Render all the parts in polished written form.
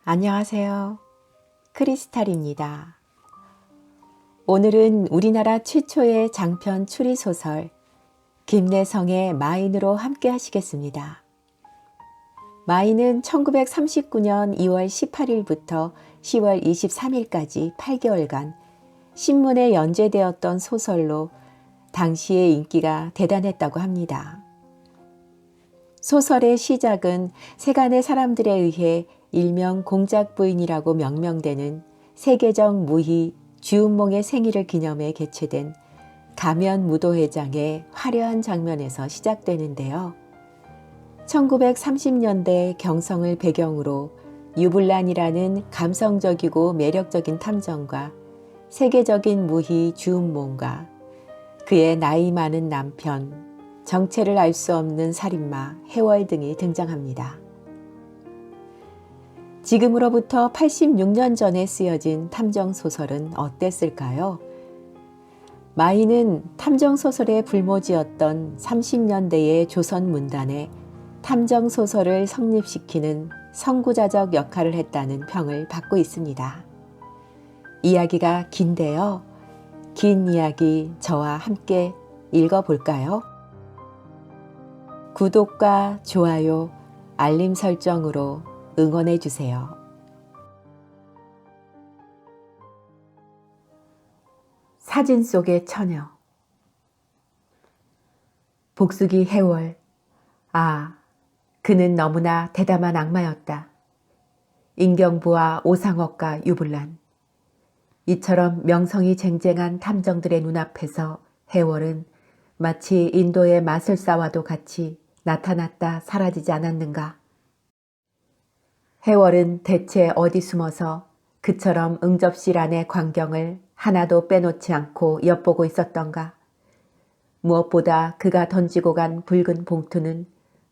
안녕하세요. 크리스탈입니다. 오늘은 우리나라 최초의 장편 추리소설 김래성의 마인으로 함께 하시겠습니다. 마인은 1939년 2월 18일부터 10월 23일까지 8개월간 신문에 연재되었던 소설로 당시의 인기가 대단했다고 합니다. 소설의 시작은 세간의 사람들에 의해 일명 공작부인이라고 명명되는 세계적 무희 주운몽의 생일을 기념해 개최된 가면무도회장의 화려한 장면에서 시작되는데요. 1930년대 경성을 배경으로 유불란이라는 감성적이고 매력적인 탐정과 세계적인 무희 주운몽과 그의 나이 많은 남편, 정체를 알 수 없는 살인마 해월 등이 등장합니다. 지금으로부터 86년 전에 쓰여진 탐정소설은 어땠을까요? 마인은 탐정소설의 불모지였던 30년대의 조선 문단에 탐정소설을 성립시키는 선구자적 역할을 했다는 평을 받고 있습니다. 이야기가 긴데요. 긴 이야기 저와 함께 읽어볼까요? 구독과 좋아요, 알림 설정으로 응원해 주세요. 사진 속의 처녀. 복수기 해월. 아, 그는 너무나 대담한 악마였다. 임경부와 오상옥과 유불란. 이처럼 명성이 쟁쟁한 탐정들의 눈앞에서 해월은 마치 인도의 마술사와도 같이 나타났다 사라지지 않았는가. 해월은 대체 어디 숨어서 그처럼 응접실 안의 광경을 하나도 빼놓지 않고 엿보고 있었던가. 무엇보다 그가 던지고 간 붉은 봉투는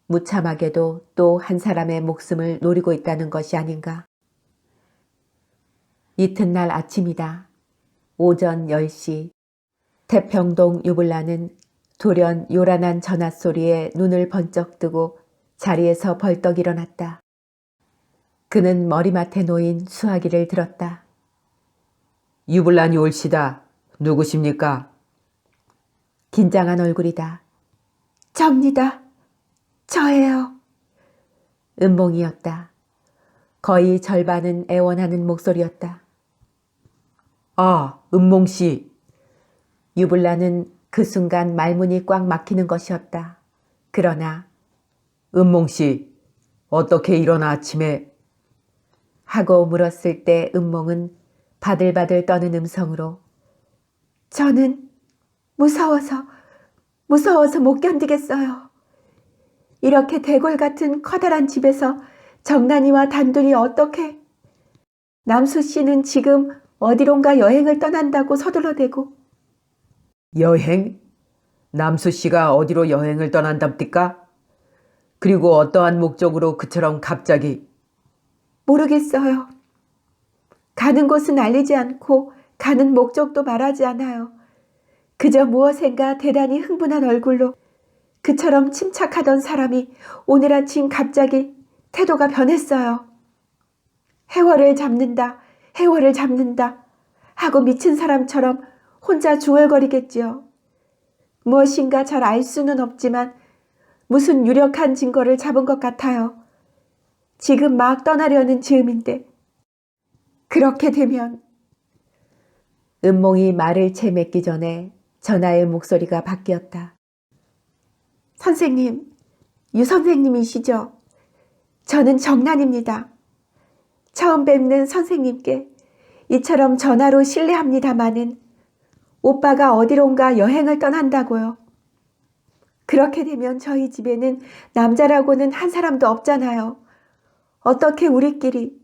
무참하게도 또 한 사람의 목숨을 노리고 있다는 것이 아닌가. 이튿날 아침이다. 오전 10시. 태평동 유불란은 돌연 요란한 전화소리에 눈을 번쩍 뜨고 자리에서 벌떡 일어났다. 그는 머리맡에 놓인 수화기를 들었다. 유불란이 올시다. 누구십니까? 긴장한 얼굴이다. 접니다. 저예요. 음봉이었다. 거의 절반은 애원하는 목소리였다. 아, 은몽씨. 유불란은 그 순간 말문이 꽉 막히는 것이었다. 그러나 은몽씨, 어떻게 이런 아침에? 하고 물었을 때 음몽은 바들바들 떠는 음성으로 저는 무서워서 못 견디겠어요. 이렇게 대궐 같은 커다란 집에서 정난이와 단둘이 어떻게? 남수 씨는 지금 어디론가 여행을 떠난다고 서둘러대고. 여행? 남수씨가 어디로 여행을 떠난답니까? 그리고 어떠한 목적으로 그처럼 갑자기? 모르겠어요. 가는 곳은 알리지 않고 가는 목적도 말하지 않아요. 그저 무엇인가 대단히 흥분한 얼굴로 그처럼 침착하던 사람이 오늘 아침 갑자기 태도가 변했어요. 해월을 잡는다 하고 미친 사람처럼 혼자 중얼거리겠지요. 무엇인가 잘 알 수는 없지만 무슨 유력한 증거를 잡은 것 같아요. 지금 막 떠나려는 즈음인데 그렇게 되면. 음몽이 말을 채 맺기 전에 전하의 목소리가 바뀌었다. 선생님, 유 선생님이시죠? 저는 정난입니다. 처음 뵙는 선생님께 이처럼 전화로 실례합니다마는 오빠가 어디론가 여행을 떠난다고요. 그렇게 되면 저희 집에는 남자라고는 한 사람도 없잖아요. 어떻게 우리끼리.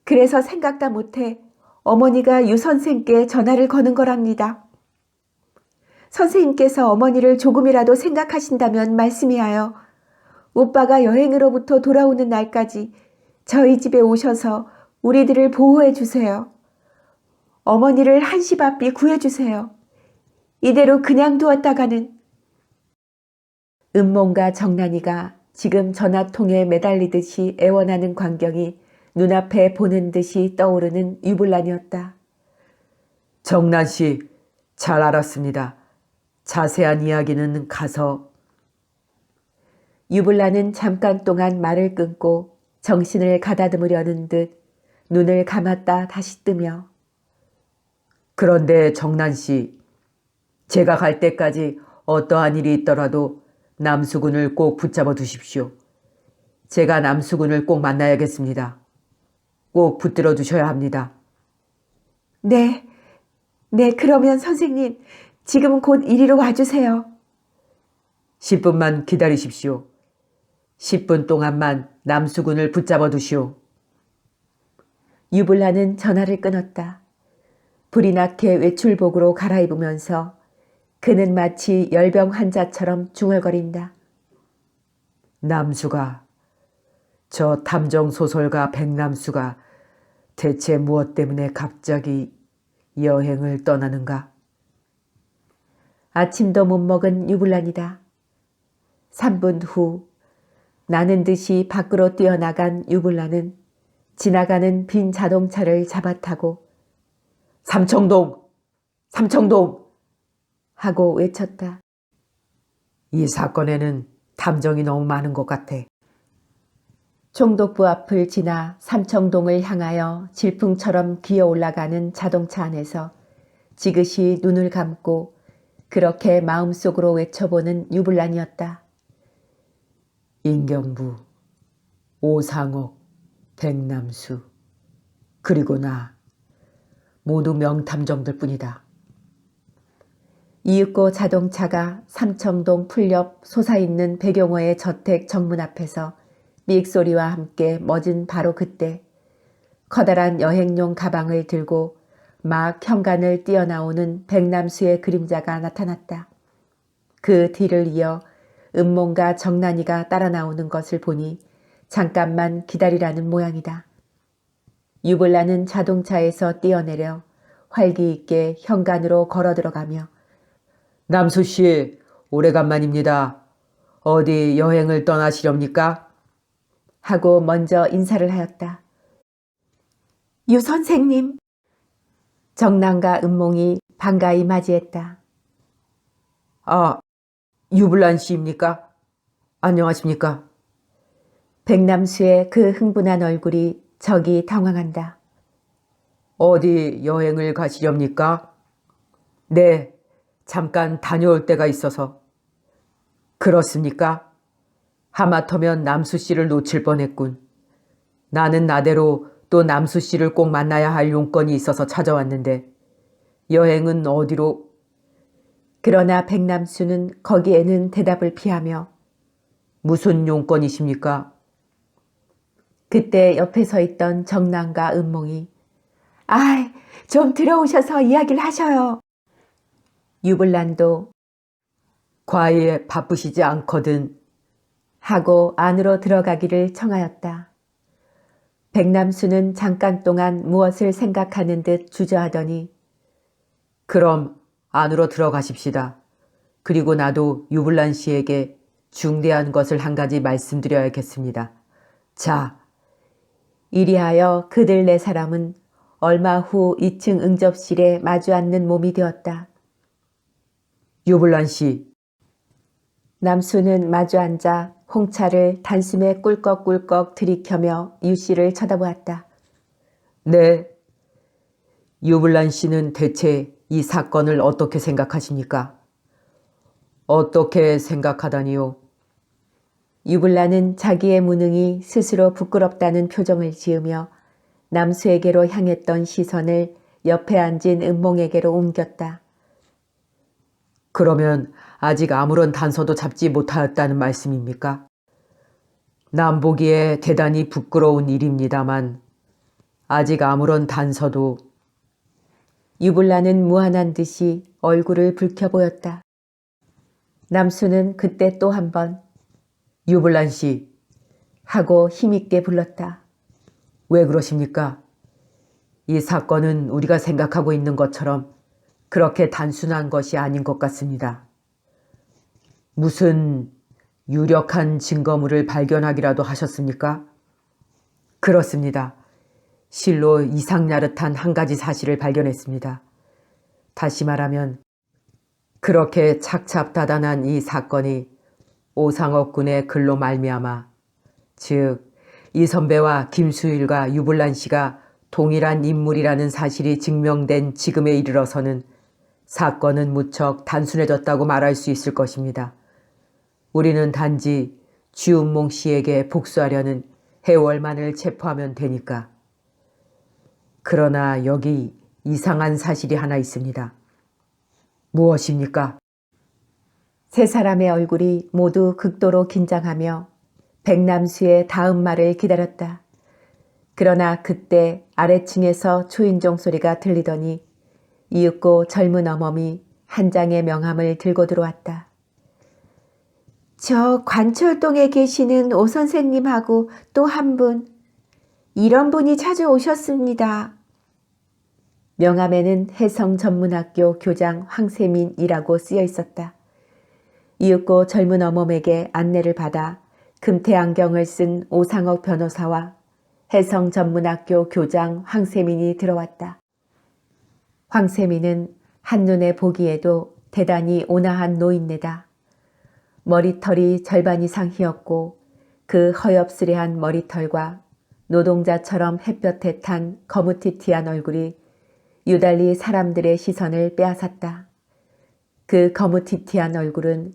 그래서 생각다 못해 어머니가 유 선생께 전화를 거는 거랍니다. 선생님께서 어머니를 조금이라도 생각하신다면 말씀이하여 오빠가 여행으로부터 돌아오는 날까지 저희 집에 오셔서 우리들을 보호해 주세요. 어머니를 한시바삐 구해주세요. 이대로 그냥 두었다가는. 음몽과 정난이가 지금 전화통에 매달리듯이 애원하는 광경이 눈앞에 보는 듯이 떠오르는 유불란이었다. 정난 씨, 잘 알았습니다. 자세한 이야기는 가서. 유불란은 잠깐 동안 말을 끊고 정신을 가다듬으려는 듯 눈을 감았다 다시 뜨며 그런데 정난 씨, 제가 갈 때까지 어떠한 일이 있더라도 남수군을 꼭 붙잡아 두십시오. 제가 남수군을 꼭 만나야겠습니다. 꼭 붙들어 두셔야 합니다. 네, 그러면 선생님 지금 곧 이리로 와주세요. 10분만 기다리십시오. 10분 동안만 남수군을 붙잡아 두시오. 유불란은 전화를 끊었다. 불이 나게 외출복으로 갈아입으면서 그는 마치 열병 환자처럼 중얼거린다. 남수가, 저 탐정소설가 백남수가 대체 무엇 때문에 갑자기 여행을 떠나는가? 아침도 못 먹은 유불란이다. 3분 후 나는 듯이 밖으로 뛰어나간 유불란은 지나가는 빈 자동차를 잡아타고 삼청동! 삼청동! 하고 외쳤다. 이 사건에는 탐정이 너무 많은 것 같아. 총독부 앞을 지나 삼청동을 향하여 질풍처럼 기어 올라가는 자동차 안에서 지그시 눈을 감고 그렇게 마음속으로 외쳐보는 유불란이었다. 인경부, 오상옥, 백남수, 그리고 나 모두 명탐정들 뿐이다. 이윽고 자동차가 삼청동 풀옆 솟아있는 백용호의 저택 정문 앞에서 삑소리와 함께 멎은 바로 그때 커다란 여행용 가방을 들고 막 현관을 뛰어나오는 백남수의 그림자가 나타났다. 그 뒤를 이어 은몽과 정난이가 따라 나오는 것을 보니 잠깐만 기다리라는 모양이다. 유불란은 자동차에서 뛰어내려 활기 있게 현관으로 걸어 들어가며 남수씨, 오래간만입니다. 어디 여행을 떠나시렵니까? 하고 먼저 인사를 하였다. 유 선생님. 정난과 은몽이 반가이 맞이했다. 아, 유불란 씨입니까? 안녕하십니까? 백남수의 그 흥분한 얼굴이 적이 당황한다. 어디 여행을 가시렵니까? 네, 잠깐 다녀올 때가 있어서. 그렇습니까? 하마터면 남수 씨를 놓칠 뻔했군. 나는 나대로 또 남수 씨를 꼭 만나야 할 용건이 있어서 찾아왔는데 여행은 어디로? 그러나 백남수는 거기에는 대답을 피하며 무슨 용건이십니까? 그때 옆에 서 있던 정난과 은몽이 아이, 좀 들어오셔서 이야기를 하셔요. 유불란도 과외에 바쁘시지 않거든. 하고 안으로 들어가기를 청하였다. 백남수는 잠깐 동안 무엇을 생각하는 듯 주저하더니 그럼 안으로 들어가십시다. 그리고 나도 유불란 씨에게 중대한 것을 한 가지 말씀드려야겠습니다. 자, 이리하여 그들 네 사람은 얼마 후 2층 응접실에 마주 앉는 몸이 되었다. 유불란 씨, 남수는 마주 앉아 홍차를 단숨에 꿀꺽꿀꺽 들이켜며 유 씨를 쳐다보았다. 네. 유불란 씨는 대체 이 사건을 어떻게 생각하십니까? 어떻게 생각하다니요? 유불란은 자기의 무능이 스스로 부끄럽다는 표정을 지으며 남수에게로 향했던 시선을 옆에 앉은 은몽에게로 옮겼다. 그러면 아직 아무런 단서도 잡지 못하였다는 말씀입니까? 남 보기에 대단히 부끄러운 일입니다만 아직 아무런 단서도. 유불란은 무한한 듯이 얼굴을 붉혀 보였다. 남수는 그때 또 한 번 유불란 씨, 하고 힘있게 불렀다. 왜 그러십니까? 이 사건은 우리가 생각하고 있는 것처럼 그렇게 단순한 것이 아닌 것 같습니다. 무슨 유력한 증거물을 발견하기라도 하셨습니까? 그렇습니다. 실로 이상야릇한 한 가지 사실을 발견했습니다. 다시 말하면 그렇게 착잡다단한 이 사건이 오상옥 군의 글로 말미암아, 즉 이 선배와 김수일과 유불란 씨가 동일한 인물이라는 사실이 증명된 지금에 이르러서는 사건은 무척 단순해졌다고 말할 수 있을 것입니다. 우리는 단지 주운몽 씨에게 복수하려는 해월만을 체포하면 되니까. 그러나 여기 이상한 사실이 하나 있습니다. 무엇입니까? 세 사람의 얼굴이 모두 극도로 긴장하며 백남수의 다음 말을 기다렸다. 그러나 그때 아래층에서 초인종 소리가 들리더니 이윽고 젊은 어멈이 한 장의 명함을 들고 들어왔다. 저 관철동에 계시는 오 선생님하고 또 한 분, 이런 분이 찾아오셨습니다. 명함에는 해성전문학교 교장 황세민이라고 쓰여 있었다. 이윽고 젊은 어멈에게 안내를 받아 금태 안경을 쓴 오상옥 변호사와 해성전문학교 교장 황세민이 들어왔다. 황세민은 한눈에 보기에도 대단히 온화한 노인네다. 머리털이 절반 이상 휘었고 그 허엽스레한 머리털과 노동자처럼 햇볕에 탄 거무튀튀한 얼굴이 유달리 사람들의 시선을 빼앗았다. 그 거무튀튀한 얼굴은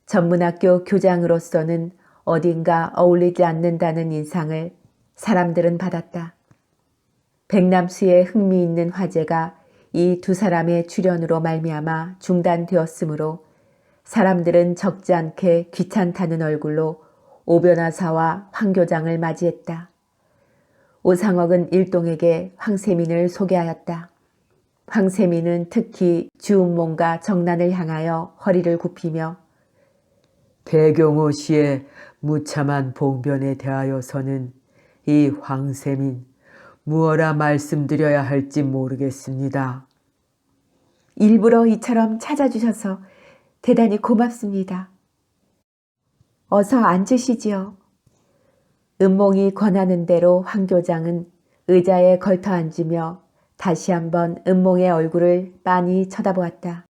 전문학교 교장으로서는 어딘가 어울리지 않는다는 인상을 사람들은 받았다. 백남수의 흥미있는 화제가 이 두 사람의 출연으로 말미암아 중단되었으므로 사람들은 적지 않게 귀찮다는 얼굴로 오 변호사와 황 교장을 맞이했다. 오상옥은 일동에게 황세민을 소개하였다. 황세민은 특히 주운몽과 정난을 향하여 허리를 굽히며 배경호 씨의 무참한 봉변에 대하여서는 이 황세민 무엇라 말씀드려야 할지 모르겠습니다. 일부러 이처럼 찾아주셔서 대단히 고맙습니다. 어서 앉으시지요. 은몽이 권하는 대로 황 교장은 의자에 걸터 앉으며 다시 한번 은몽의 얼굴을 빤히 쳐다보았다.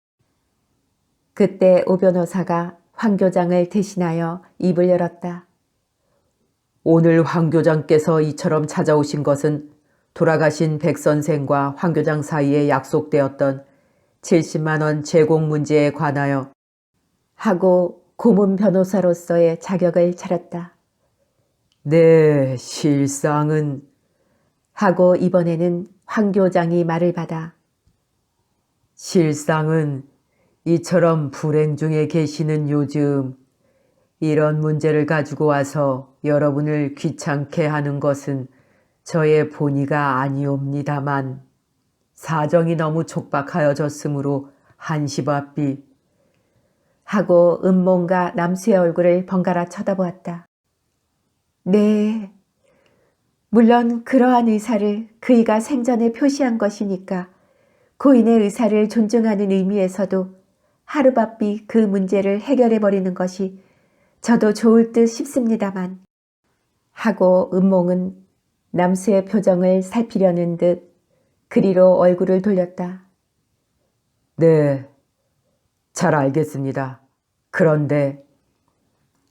그때 오 변호사가 황 교장을 대신하여 입을 열었다. 오늘 황 교장께서 이처럼 찾아오신 것은 돌아가신 백 선생과 황 교장 사이에 약속되었던 70만 원 제공 문제에 관하여 하고 고문 변호사로서의 자격을 차렸다. 네, 실상은 하고 이번에는 황 교장이 말을 받아 실상은 이처럼 불행 중에 계시는 요즘 이런 문제를 가지고 와서 여러분을 귀찮게 하는 것은 저의 본의가 아니옵니다만 사정이 너무 촉박하여졌으므로 한시바삐 하고 은몽과 남수의 얼굴을 번갈아 쳐다보았다. 네, 물론 그러한 의사를 그이가 생전에 표시한 것이니까 고인의 의사를 존중하는 의미에서도 하루바삐 그 문제를 해결해버리는 것이 저도 좋을 듯 싶습니다만 하고 은몽은 남수의 표정을 살피려는 듯 그리로 얼굴을 돌렸다. 네, 잘 알겠습니다. 그런데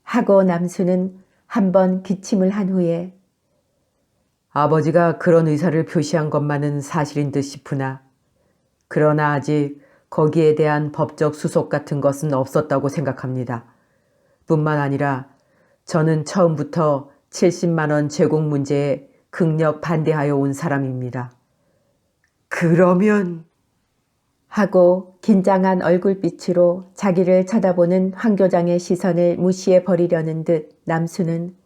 하고 남수는 한번 기침을 한 후에 아버지가 그런 의사를 표시한 것만은 사실인 듯 싶으나 그러나 아직 거기에 대한 법적 수속 같은 것은 없었다고 생각합니다. 뿐만 아니라 저는 처음부터 70만 원 제공 문제에 극력 반대하여 온 사람입니다. 그러면 하고 긴장한 얼굴빛으로 자기를 쳐다보는 황 교장의 시선을 무시해 버리려는 듯 남수는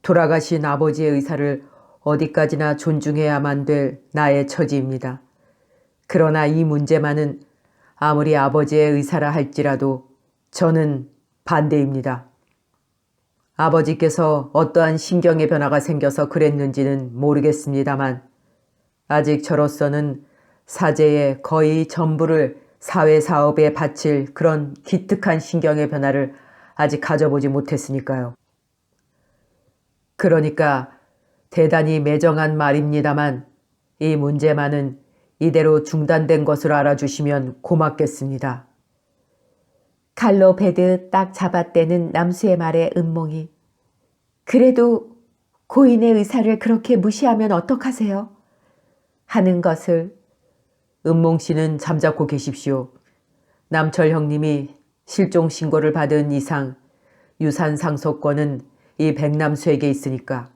돌아가신 아버지의 의사를 어디까지나 존중해야만 될 나의 처지입니다. 그러나 이 문제만은 아무리 아버지의 의사라 할지라도 저는 반대입니다. 아버지께서 어떠한 신경의 변화가 생겨서 그랬는지는 모르겠습니다만 아직 저로서는 사제의 거의 전부를 사회사업에 바칠 그런 기특한 신경의 변화를 아직 가져보지 못했으니까요. 그러니까 대단히 매정한 말입니다만 이 문제만은 이대로 중단된 것으로 알아주시면 고맙겠습니다. 칼로 베듯 딱 잡아떼는 남수의 말에 은몽이 그래도 고인의 의사를 그렇게 무시하면 어떡하세요? 하는 것을 은몽 씨는 잠자코 계십시오. 남철 형님이 실종 신고를 받은 이상 유산 상속권은 이 백남수에게 있으니까.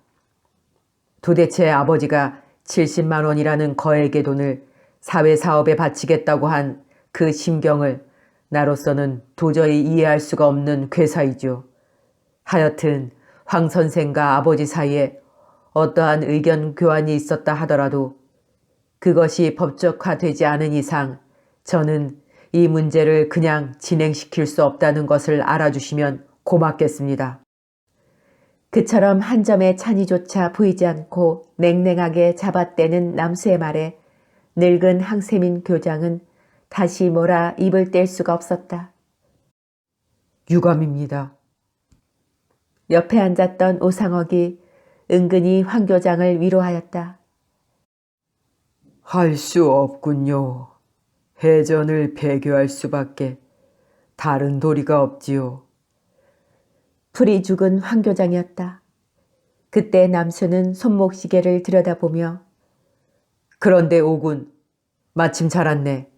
도대체 아버지가 70만 원이라는 거액의 돈을 사회사업에 바치겠다고 한 그 심경을 나로서는 도저히 이해할 수가 없는 괴사이죠. 하여튼 황 선생과 아버지 사이에 어떠한 의견 교환이 있었다 하더라도 그것이 법적화되지 않은 이상 저는 이 문제를 그냥 진행시킬 수 없다는 것을 알아주시면 고맙겠습니다. 그처럼 한 점의 찬이조차 보이지 않고 냉랭하게 잡아떼는 남수의 말에 늙은 항세민 교장은 다시 뭐라 입을 뗄 수가 없었다. 유감입니다. 옆에 앉았던 오상옥이 은근히 황 교장을 위로하였다. 할 수 없군요. 해전을 배교할 수밖에 다른 도리가 없지요. 풀이 죽은 황 교장이었다. 그때 남수는 손목시계를 들여다보며 그런데 오군, 마침 잘 왔네.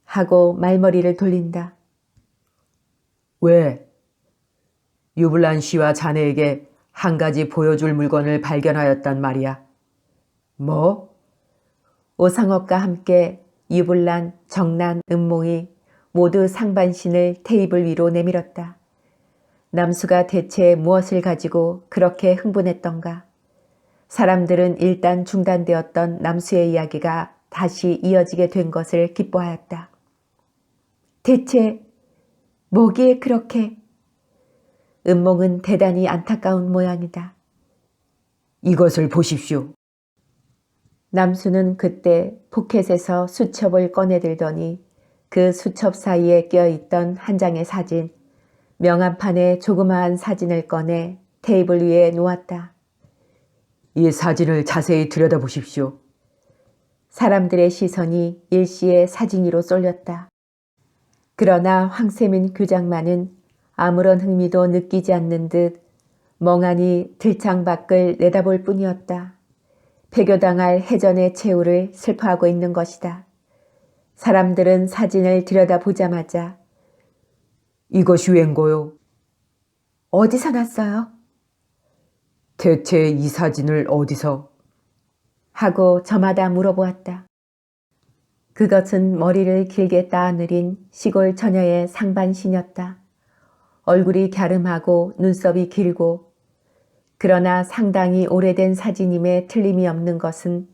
하고 말머리를 돌린다. 왜? 유블란 씨와 자네에게 한 가지 보여줄 물건을 발견하였단 말이야. 뭐? 오상옥과 함께 유불란, 정난, 은몽이 모두 상반신을 테이블 위로 내밀었다. 남수가 대체 무엇을 가지고 그렇게 흥분했던가. 사람들은 일단 중단되었던 남수의 이야기가 다시 이어지게 된 것을 기뻐하였다. 대체 뭐기에 그렇게? 은몽은 대단히 안타까운 모양이다. 이것을 보십시오. 남수는 그때 포켓에서 수첩을 꺼내들더니 그 수첩 사이에 껴있던 한 장의 사진, 명함판에 조그마한 사진을 꺼내 테이블 위에 놓았다. 이 사진을 자세히 들여다보십시오. 사람들의 시선이 일시에 사진 위로 쏠렸다. 그러나 황세민 교장만은 아무런 흥미도 느끼지 않는 듯 멍하니 들창 밖을 내다볼 뿐이었다. 폐교당할 해전의 최후를 슬퍼하고 있는 것이다. 사람들은 사진을 들여다보자마자 이것이 웬거요? 어디서 났어요? 대체 이 사진을 어디서? 하고 저마다 물어보았다. 그것은 머리를 길게 따느린 시골 처녀의 상반신이었다. 얼굴이 갸름하고 눈썹이 길고 그러나 상당히 오래된 사진임에 틀림이 없는 것은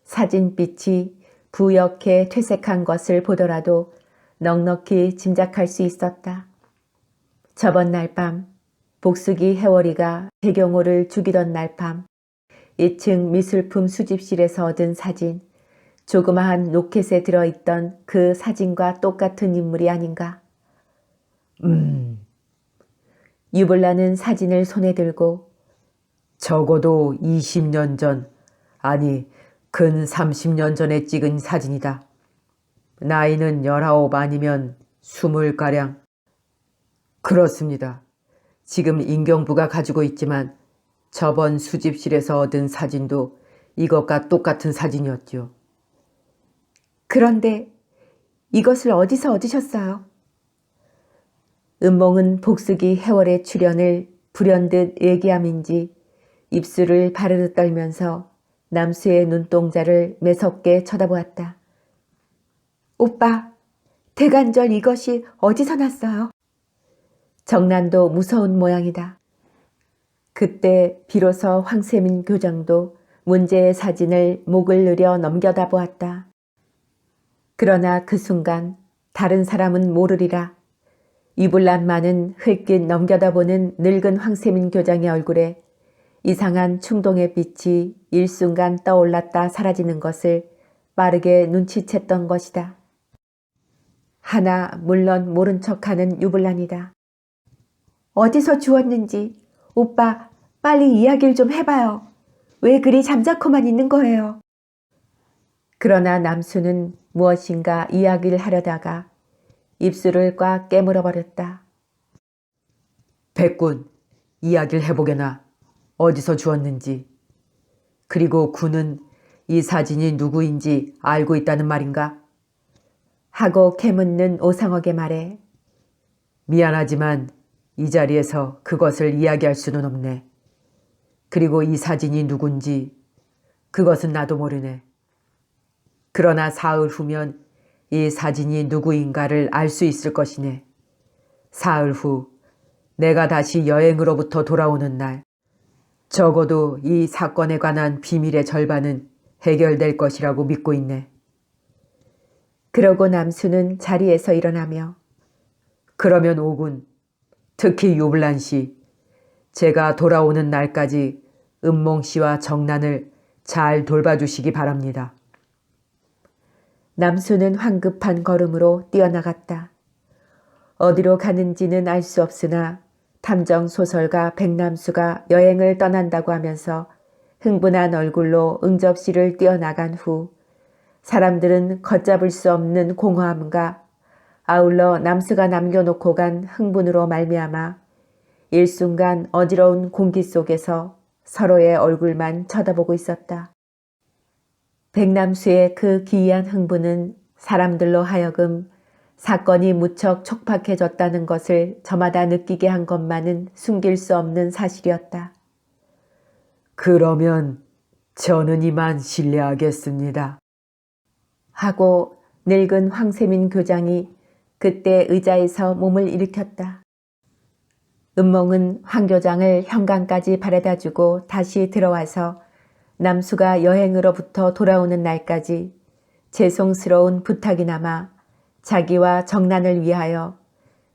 사진빛이 부옇게 퇴색한 것을 보더라도 넉넉히 짐작할 수 있었다. 저번 날 밤 복숙이 해월이가 배경호를 죽이던 날 밤 2층 미술품 수집실에서 얻은 사진, 조그마한 로켓에 들어있던 그 사진과 똑같은 인물이 아닌가. 유블라는 사진을 손에 들고 적어도 20년 전, 아니 근 30년 전에 찍은 사진이다. 나이는 19 아니면 20가량. 그렇습니다. 지금 인경부가 가지고 있지만 저번 수집실에서 얻은 사진도 이것과 똑같은 사진이었죠. 그런데 이것을 어디서 얻으셨어요? 은몽은 복숙이 해월의 출연을 불현듯 얘기함인지 입술을 바르르 떨면서 남수의 눈동자를 매섭게 쳐다보았다. 오빠, 대간절 이것이 어디서 났어요? 정난도 무서운 모양이다. 그때 비로소 황세민 교장도 문제의 사진을 목을 느려 넘겨다 보았다. 그러나 그 순간 다른 사람은 모르리라. 유불란만은 흘낏 넘겨다보는 늙은 황세민 교장의 얼굴에 이상한 충동의 빛이 일순간 떠올랐다 사라지는 것을 빠르게 눈치챘던 것이다. 하나 물론 모른 척하는 유불란이다. 어디서 주웠는지 오빠 빨리 이야기를 좀 해봐요. 왜 그리 잠자코만 있는 거예요? 그러나 남수는 무엇인가 이야기를 하려다가 입술을 꽉 깨물어 버렸다. 백군, 이야기를 해보게나. 어디서 주었는지. 그리고 군은 이 사진이 누구인지 알고 있다는 말인가? 하고 캐묻는 오상옥의 말에 미안하지만 이 자리에서 그것을 이야기할 수는 없네. 그리고 이 사진이 누군지 그것은 나도 모르네. 그러나 사흘 후면 이 사진이 누구인가를 알 수 있을 것이네. 사흘 후 내가 다시 여행으로부터 돌아오는 날, 적어도 이 사건에 관한 비밀의 절반은 해결될 것이라고 믿고 있네. 그러고 남수는 자리에서 일어나며 그러면 오군, 특히 유블란 씨, 제가 돌아오는 날까지 은몽 씨와 정란을 잘 돌봐주시기 바랍니다. 남수는 황급한 걸음으로 뛰어나갔다. 어디로 가는지는 알 수 없으나 탐정소설가 백남수가 여행을 떠난다고 하면서 흥분한 얼굴로 응접실을 뛰어나간 후 사람들은 걷잡을 수 없는 공허함과 아울러 남수가 남겨놓고 간 흥분으로 말미암아 일순간 어지러운 공기 속에서 서로의 얼굴만 쳐다보고 있었다. 백남수의 그 기이한 흥분은 사람들로 하여금 사건이 무척 촉박해졌다는 것을 저마다 느끼게 한 것만은 숨길 수 없는 사실이었다. 그러면 저는 이만 실례하겠습니다. 하고 늙은 황세민 교장이 그때 의자에서 몸을 일으켰다. 은몽은 황 교장을 현관까지 바래다주고 다시 들어와서 남수가 여행으로부터 돌아오는 날까지 죄송스러운 부탁이나마 자기와 정란을 위하여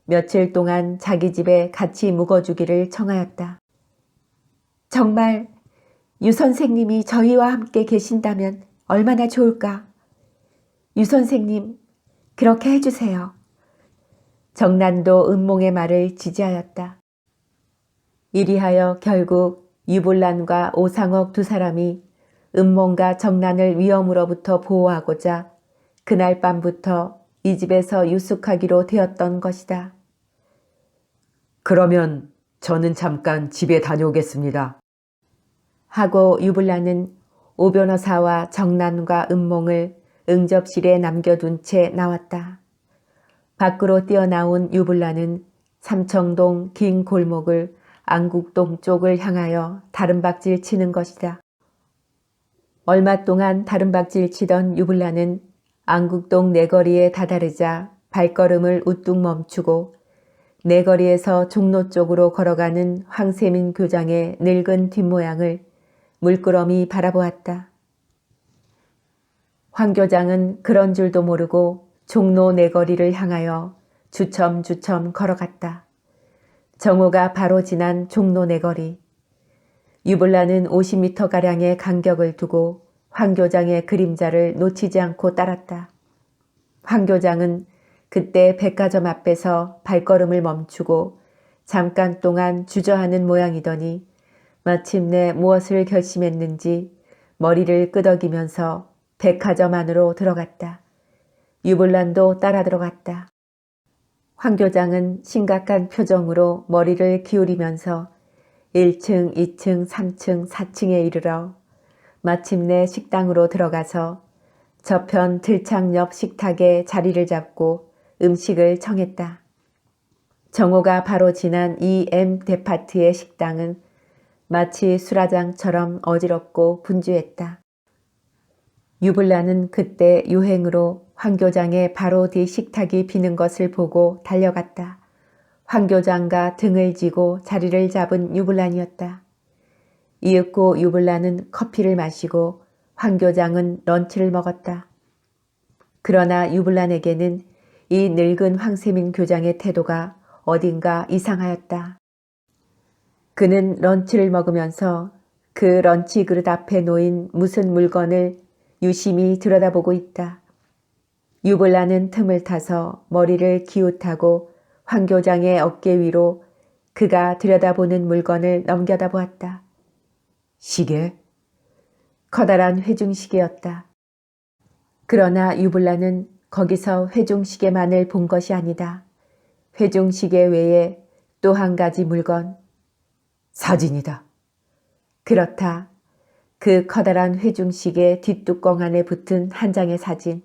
며칠 동안 자기 집에 같이 묵어주기를 청하였다. 정말 유 선생님이 저희와 함께 계신다면 얼마나 좋을까? 유 선생님, 그렇게 해주세요. 정란도 은몽의 말을 지지하였다. 이리하여 결국 유불란과 오상옥 두 사람이 은몽과 정란을 위험으로부터 보호하고자 그날 밤부터 이 집에서 유숙하기로 되었던 것이다. 그러면 저는 잠깐 집에 다녀오겠습니다. 하고 유불란은 오 변호사와 정란과 은몽을 응접실에 남겨둔 채 나왔다. 밖으로 뛰어나온 유불란은 삼청동 긴 골목을 안국동 쪽을 향하여 다른박질 치는 것이다. 얼마 동안 다른박질 치던 유불란은 안국동 내거리에 다다르자 발걸음을 우뚝 멈추고 내거리에서 종로 쪽으로 걸어가는 황세민 교장의 늙은 뒷모양을 물끄러미 바라보았다. 황 교장은 그런 줄도 모르고 종로 내거리를 향하여 주섬주섬 걸어갔다. 정오가 바로 지난 종로 내거리. 유불란은 50m가량의 간격을 두고 황 교장의 그림자를 놓치지 않고 따랐다. 황 교장은 그때 백화점 앞에서 발걸음을 멈추고 잠깐 동안 주저하는 모양이더니 마침내 무엇을 결심했는지 머리를 끄덕이면서 백화점 안으로 들어갔다. 유불란도 따라 들어갔다. 황 교장은 심각한 표정으로 머리를 기울이면서 1층, 2층, 3층, 4층에 이르러 마침내 식당으로 들어가서 저편 들창 옆 식탁에 자리를 잡고 음식을 청했다. 정오가 바로 지난 이 M 데파트의 식당은 마치 수라장처럼 어지럽고 분주했다. 유불란은 그때 유행으로 황 교장의 바로 뒤 식탁이 비는 것을 보고 달려갔다. 황 교장과 등을 지고 자리를 잡은 유불란이었다. 이윽고 유불란은 커피를 마시고 황 교장은 런치를 먹었다. 그러나 유불란에게는 이 늙은 황세민 교장의 태도가 어딘가 이상하였다. 그는 런치를 먹으면서 그 런치 그릇 앞에 놓인 무슨 물건을 유심히 들여다보고 있다. 유불란은 틈을 타서 머리를 기웃하고 황 교장의 어깨 위로 그가 들여다보는 물건을 넘겨다 보았다. 시계? 커다란 회중시계였다. 그러나 유불란은 거기서 회중시계만을 본 것이 아니다. 회중시계 외에 또 한 가지 물건, 사진이다. 그렇다. 그 커다란 회중시계 뒷뚜껑 안에 붙은 한 장의 사진.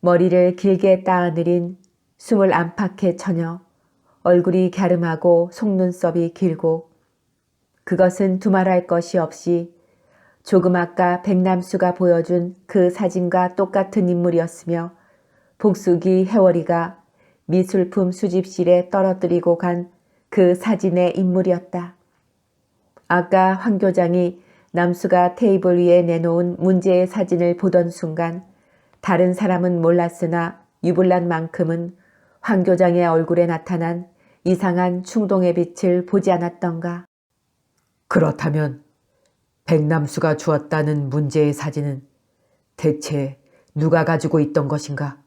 머리를 길게 따아느린 21팍의 처녀, 얼굴이 갸름하고 속눈썹이 길고, 그것은 두말할 것이 없이 조금 아까 백남수가 보여준 그 사진과 똑같은 인물이었으며, 복수기 해월이가 미술품 수집실에 떨어뜨리고 간 그 사진의 인물이었다. 아까 황 교장이 남수가 테이블 위에 내놓은 문제의 사진을 보던 순간 다른 사람은 몰랐으나 유불란만큼은 황 교장의 얼굴에 나타난 이상한 충동의 빛을 보지 않았던가. 그렇다면 백남수가 주었다는 문제의 사진은 대체 누가 가지고 있던 것인가?